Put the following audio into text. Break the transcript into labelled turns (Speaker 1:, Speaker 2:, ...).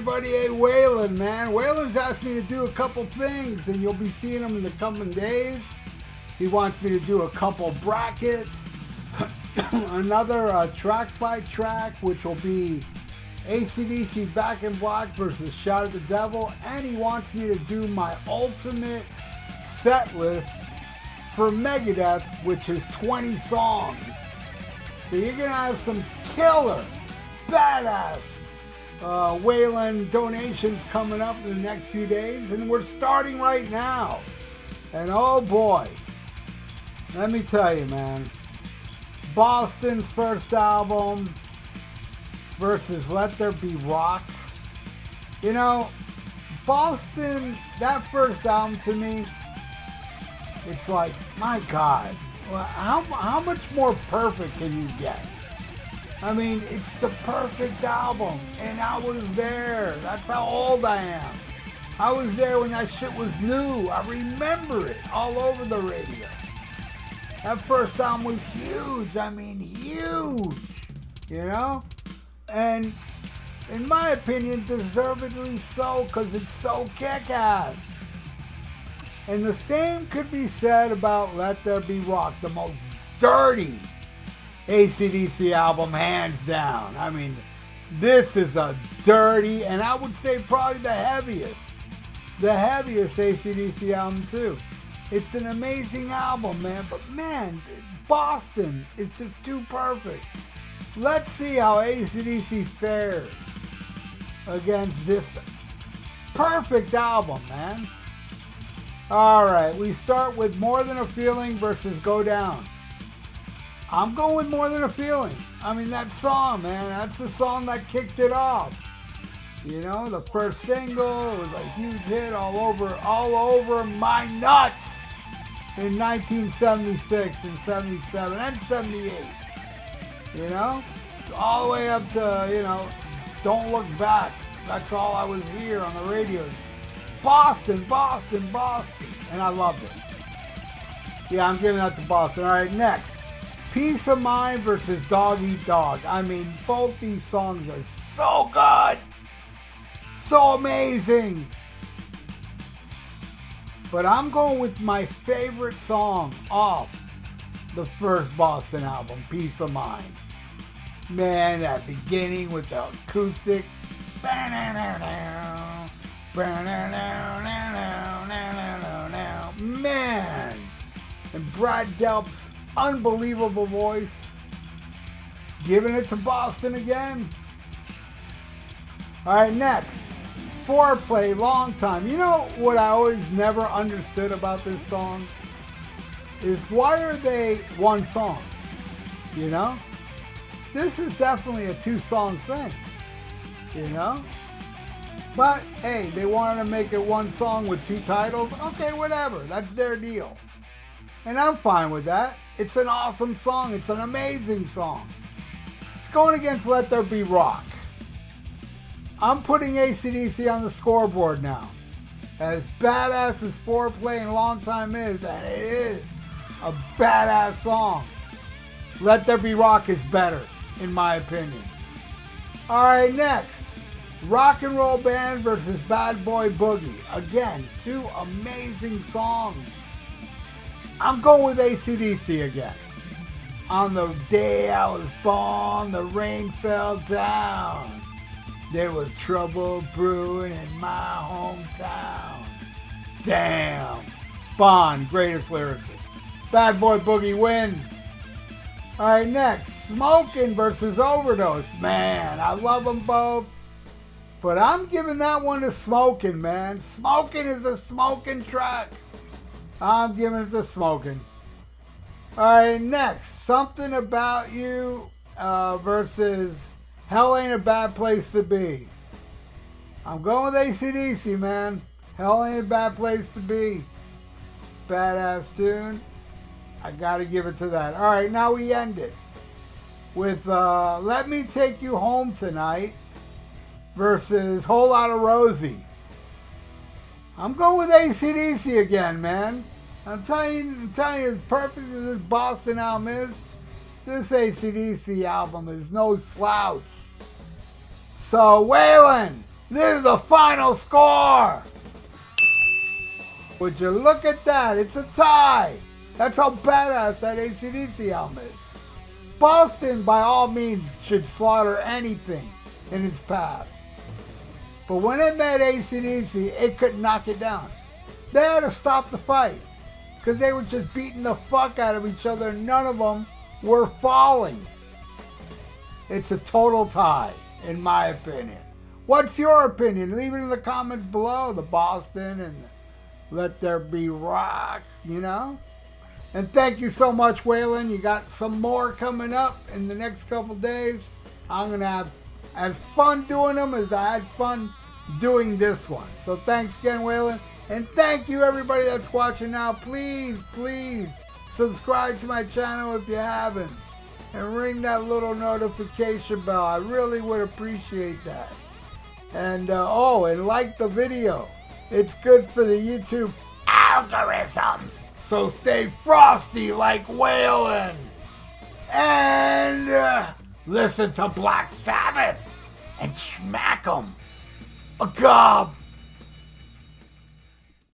Speaker 1: everybody? Hey, Waylon, man. Waylon's asked me to do a couple things, and you'll be seeing them in the coming days. He wants me to do a couple brackets, another track by track, which will be AC/DC Back in Black versus Shout at the Devil, and he wants me to do my ultimate set list for Megadeth, which is 20 songs. So you're going to have some killer, badass Waylon donations coming up in the next few days, and we're starting right now. And oh boy, let me tell you, man, Boston's first album versus Let There Be Rock. You know, Boston, that first album to me, it's like, my God, how much more perfect can you get? I mean, it's the perfect album, and I was there. That's how old I am. I was there when that shit was new. I remember it all over the radio. That first album was huge. I mean, huge. You know? And in my opinion, deservedly so, because it's so kick-ass. And the same could be said about Let There Be Rock, the most dirty AC/DC album, hands down. I mean, this is a dirty, and I would say probably the heaviest AC/DC album too. It's an amazing album, man, but man, Boston is just too perfect. Let's see how AC/DC fares against this perfect album, man. All right, we start with More Than a Feeling versus Go Down. I'm going with More Than a Feeling. I mean, that song, man, that's the song that kicked it off. You know, the first single, it was a huge hit all over my nuts in 1976 and 77 and 78. You know, it's all the way up to, you know, Don't Look Back. That's all I was here on the radio. Boston, Boston, Boston. And I loved it. Yeah, I'm giving that to Boston. All right, next. Peace of Mind versus Dog Eat Dog. I mean, both these songs are so good. So amazing. But I'm going with my favorite song off the first Boston album, Peace of Mind. Man, that beginning with the acoustic. Man. And Brad Delp's unbelievable voice. Giving it to Boston again. All right, next. Foreplay, Long Time. You know what I always never understood about this song? Is why are they one song? You know? This is definitely a two-song thing. You know? But, hey, they wanted to make it one song with two titles. Okay, whatever. That's their deal. And I'm fine with that. It's an awesome song. It's an amazing song. It's going against Let There Be Rock. I'm putting AC/DC on the scoreboard now. As badass as Foreplay and Long Time is, and it is a badass song, Let There Be Rock is better, in my opinion. All right, next. Rock and Roll Band versus Bad Boy Boogie. Again, two amazing songs. I'm going with AC/DC again. On the day I was born, the rain fell down. There was trouble brewing in my hometown. Damn. Bond, greatest lyricist. Bad Boy Boogie wins. All right, next. Smoking versus Overdose. Man, I love them both. But I'm giving that one to Smoking, man. Smoking is a smoking track. I'm giving it to Smoking. All right, next. Something About You versus Hell Ain't a Bad Place to Be. I'm going with AC/DC, man. Hell Ain't a Bad Place to Be. Badass tune. I got to give it to that. All right, now we end it with Let Me Take You Home Tonight versus Whole Lotta Rosie. I'm going with AC/DC again, man. I'm telling you, as perfect as this Boston album is, this AC/DC album is no slouch. So, Waylon, This is the final score. Would you look at that? It's a tie. That's how badass that AC/DC album is. Boston, by all means, should slaughter anything in its path. But when it met AC/DC, it could knock it down. They had to stop the fight because they were just beating the fuck out of each other. None of them were falling. It's a total tie, in my opinion. What's your opinion? Leave it in the comments below. The Boston and Let There Be Rock, you know? And thank you so much, Waylon. You got some more coming up in the next couple days. I'm going to have as fun doing them as I had fun doing this one. So thanks again, Waylon. And thank you, everybody that's watching now. Please, please subscribe to my channel if you haven't. And ring that little notification bell. I really would appreciate that. And, and like the video. It's good for the YouTube algorithms. So stay frosty like Waylon. And listen to Black Sabbath and smack 'em. A gob.